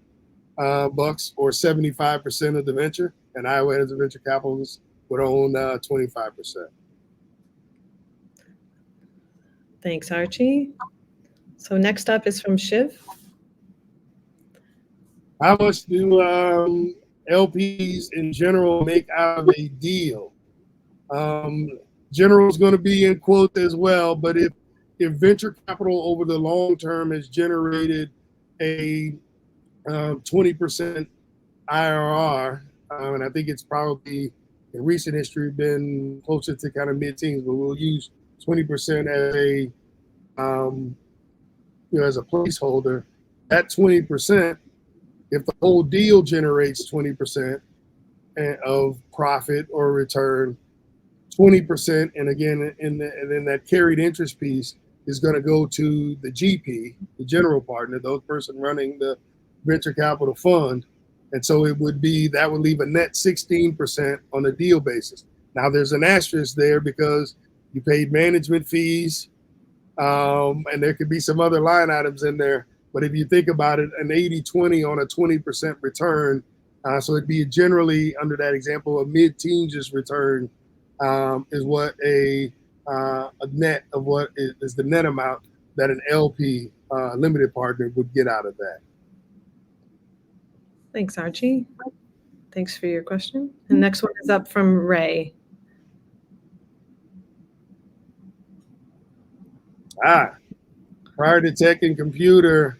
or 75% of the venture, and I, as a venture capitalist, would own 25%. Thanks, Archie. So next up is from Shiv. How much do LPs in general make out of a deal? General is going to be in quote as well, but if venture capital over the long term has generated a 20% IRR, and I think it's probably in recent history been closer to kind of mid-teens, but we'll use 20% as a as a placeholder. That 20%, if the whole deal generates 20% of profit or return, 20%, and again, and then that carried interest piece is going to go to the GP, the general partner, the person running the venture capital fund. And so that would leave a net 16% on a deal basis. Now there's an asterisk there because you paid management fees, and there could be some other line items in there. But if you think about it, an 80-20 on a 20% return, so it'd be generally, under that example, a mid-teens return is what a net of what is the net amount that an LP limited partner would get out of that. Thanks, Archie. Thanks for your question. The next one is up from Ray. Prior to tech and computer,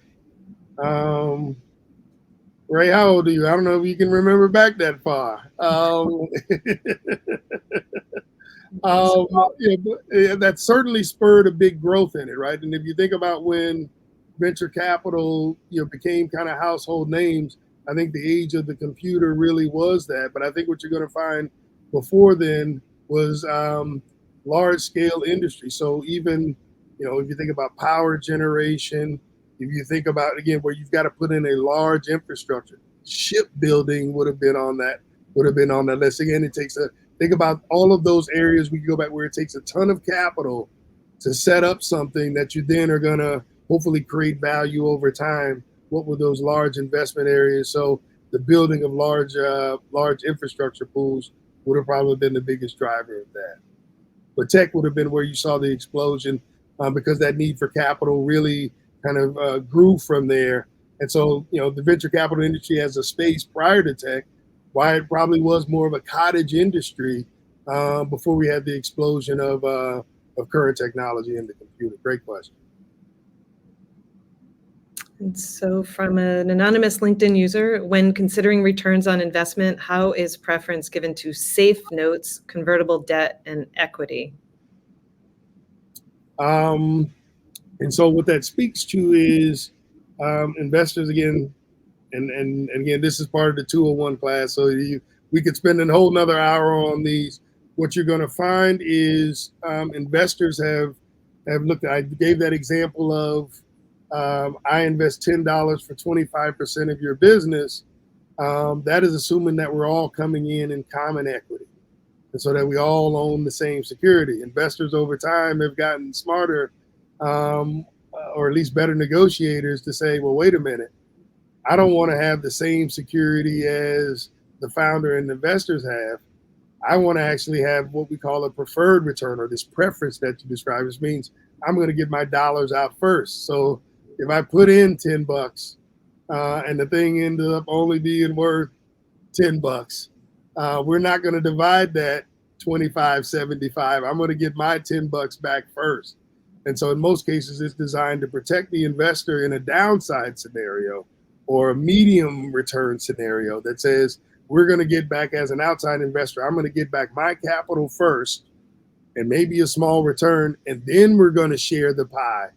Ray, how old are you? I don't know if you can remember back that far. That certainly spurred a big growth in it, right? And if you think about when venture capital, became kind of household names, I think the age of the computer really was that. But I think what you're going to find before then was large scale industry. So even, if you think about power generation, if you think about, again, where you've got to put in a large infrastructure, shipbuilding would have been on that list. Again, think about all of those areas we can go back where it takes a ton of capital to set up something that you then are going to hopefully create value over time. What were those large investment areas? So the building of large infrastructure pools would have probably been the biggest driver of that. But tech would have been where you saw the explosion because that need for capital really kind of grew from there. And so, the venture capital industry as a space prior to tech, why it probably was more of a cottage industry before we had the explosion of current technology in the computer. Great question. And so from an anonymous LinkedIn user, when considering returns on investment, how is preference given to safe notes, convertible debt, and equity? And so what that speaks to is investors, again, and again, this is part of the 201 class. So we could spend a whole nother hour on these. What you're going to find is investors have looked at, I gave that example of I invest $10 for 25% of your business. That is assuming that we're all coming in common equity. And so that we all own the same security. Investors over time have gotten smarter, or at least better negotiators to say, well, wait a minute, I don't want to have the same security as the founder and investors have. I want to actually have what we call a preferred return, or this preference that you described, which means I'm going to get my dollars out first. So if I put in $10 and the thing ended up only being worth $10, we're not going to divide that 25-75. I'm going to get my $10 back first. And so in most cases, it's designed to protect the investor in a downside scenario or a medium return scenario that says, we're going to get back, as an outside investor, I'm going to get back my capital first and maybe a small return, and then we're going to share the pie.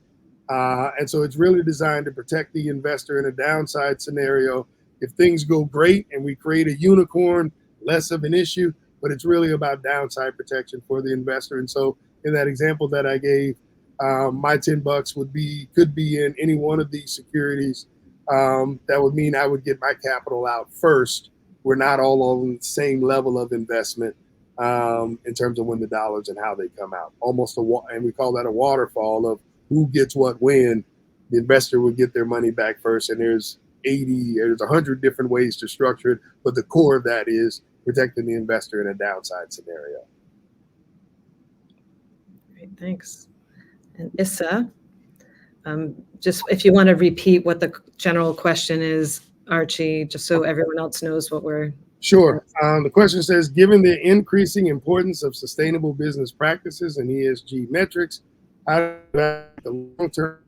And so it's really designed to protect the investor in a downside scenario. If things go great and we create a unicorn, less of an issue, but it's really about downside protection for the investor. And so in that example that I gave, my $10 could be in any one of these securities. That would mean I would get my capital out first. We're not all on the same level of investment in terms of when the dollars and how they come out. And we call that a waterfall of who gets what when. The investor would get their money back first, and there's 100 different ways to structure it, but the core of that is protecting the investor in a downside scenario. Great, thanks. And Issa, just if you want to repeat what the general question is, Archie, just so everyone else knows what we're... Sure. The question says, given the increasing importance of sustainable business practices and ESG metrics, how do the long-term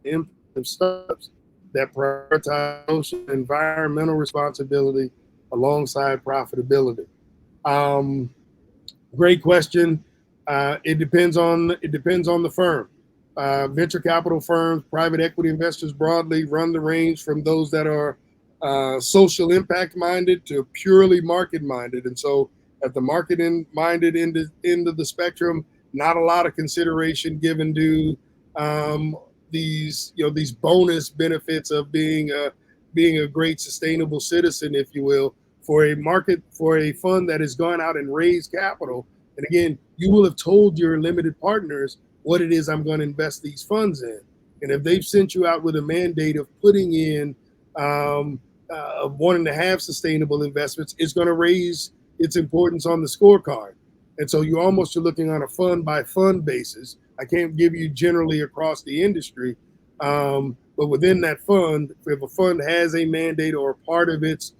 impact of startups that prioritize social and environmental responsibility alongside profitability? Great question. It depends on the firm. Venture capital firms, private equity investors broadly run the range from those that are social impact minded to purely market minded. And so at the market minded end of the spectrum, not a lot of consideration given to these bonus benefits of being being a great sustainable citizen, if you will, for a market, for a fund that has gone out and raised capital. And again, you will have told your limited partners what it is I'm going to invest these funds in. And if they've sent you out with a mandate of putting in 1.5 sustainable investments, it's going to raise its importance on the scorecard. And so you almost are looking on a fund by fund basis. I can't give you generally across the industry, but within that fund, if a fund has a mandate or part of its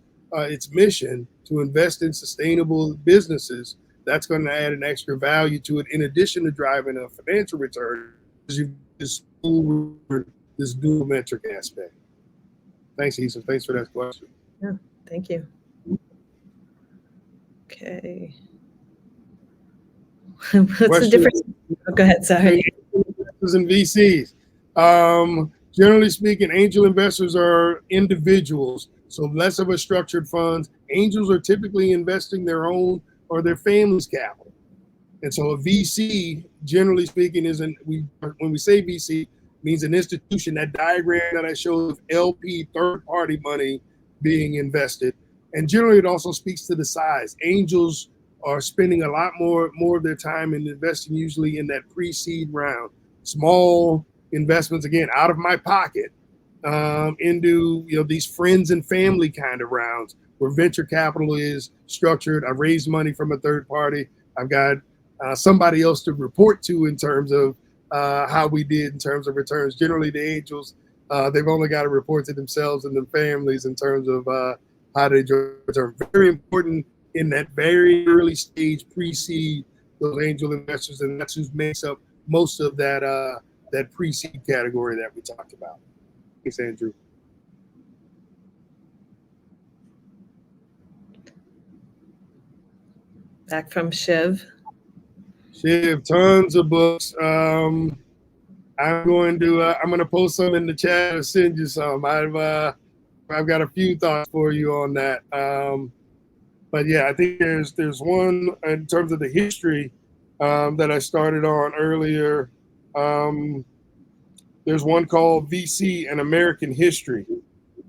mission to invest in sustainable businesses, that's going to add an extra value to it, in addition to driving a financial return. This dual metric aspect. Thanks, Ethan. Thanks for that question. Yeah, thank you. Okay. What's the difference? Oh, go ahead, sorry. Investors and VCs. Generally speaking, angel investors are individuals, so less of a structured funds. Angels are typically investing their own or their family's capital. And so a VC, generally speaking, when we say VC, means an institution. That diagram that I showed of LP, third-party money being invested. And generally, it also speaks to the size. Angels are spending a lot more of their time in investing, usually in that pre-seed round. Small investments, again, out of my pocket, into these friends and family kind of rounds where venture capital is structured. I raised money from a third party. I've got somebody else to report to in terms of how we did in terms of returns. Generally, the angels, they've only got to report to themselves and their families in terms of how they return. Very important in that very early stage pre-seed, those angel investors, and that's who makes up most of that pre-seed category that we talked about. Thanks, Andrew. Back from Shiv. Shiv, tons of books. I'm going to post some in the chat or send you some. I've got a few thoughts for you on that. But yeah, I think there's one in terms of the history that I started on earlier. There's one called VC, An American History,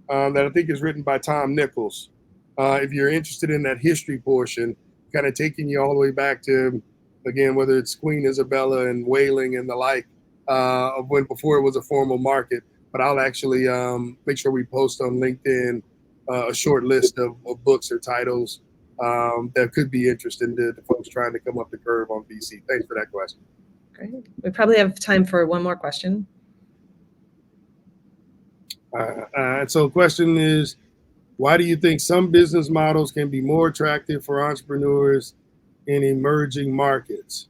that I think is written by Tom Nichols. If you're interested in that history portion, kind of taking you all the way back to, again, whether it's Queen Isabella and whaling and the like, of when before it was a formal market. But I'll actually make sure we post on LinkedIn a short list of books or titles that could be interesting to folks trying to come up the curve on VC. Thanks for that question. Great. We probably have time for one more question. So the question is, why do you think some business models can be more attractive for entrepreneurs in emerging markets?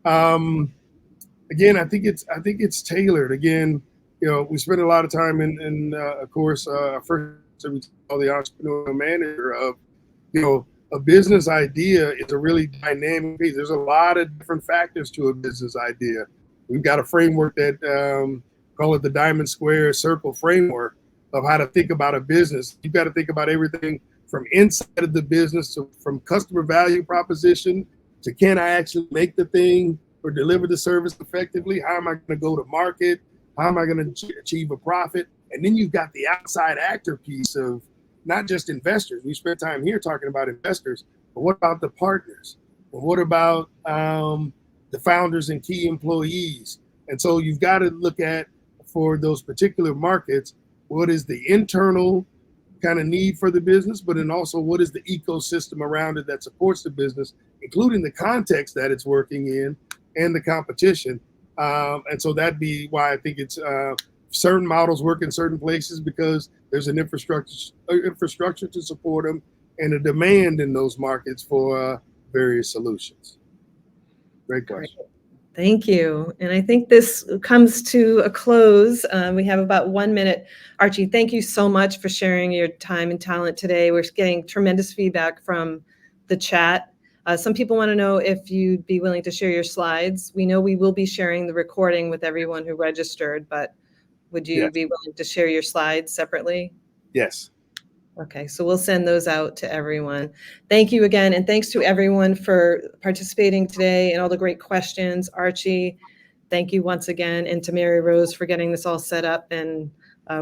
Again, I think it's tailored. Again, we spend a lot of time in of course, first we call the entrepreneurial manager of, a business idea is a really dynamic piece. There's a lot of different factors to a business idea. We've got a framework that call it the diamond square circle framework of how to think about a business. You've got to think about everything from inside of the business from customer value proposition to, can I actually make the thing or deliver the service effectively? How am I going to go to market? How am I going to achieve a profit? And then you've got the outside actor piece of not just investors. We spent time here talking about investors, but what about the partners? And what about the founders and key employees? And so you've got to look at, for those particular markets, what is the internal kind of need for the business, but then also what is the ecosystem around it that supports the business, including the context that it's working in and the competition. And so that'd be why I think it's certain models work in certain places because there's an infrastructure to support them and a demand in those markets for various solutions. Great question. Great. Thank you. And I think this comes to a close. We have about 1 minute. Archie, thank you so much for sharing your time and talent today. We're getting tremendous feedback from the chat. Some people want to know if you'd be willing to share your slides. We know we will be sharing the recording with everyone who registered, but would you be willing to share your slides separately? Yes. Okay, so we'll send those out to everyone. Thank you again, and thanks to everyone for participating today and all the great questions. Archie, thank you once again, and to Mary Rose for getting this all set up and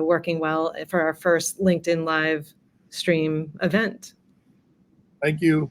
working well for our first LinkedIn Live stream event. Thank you.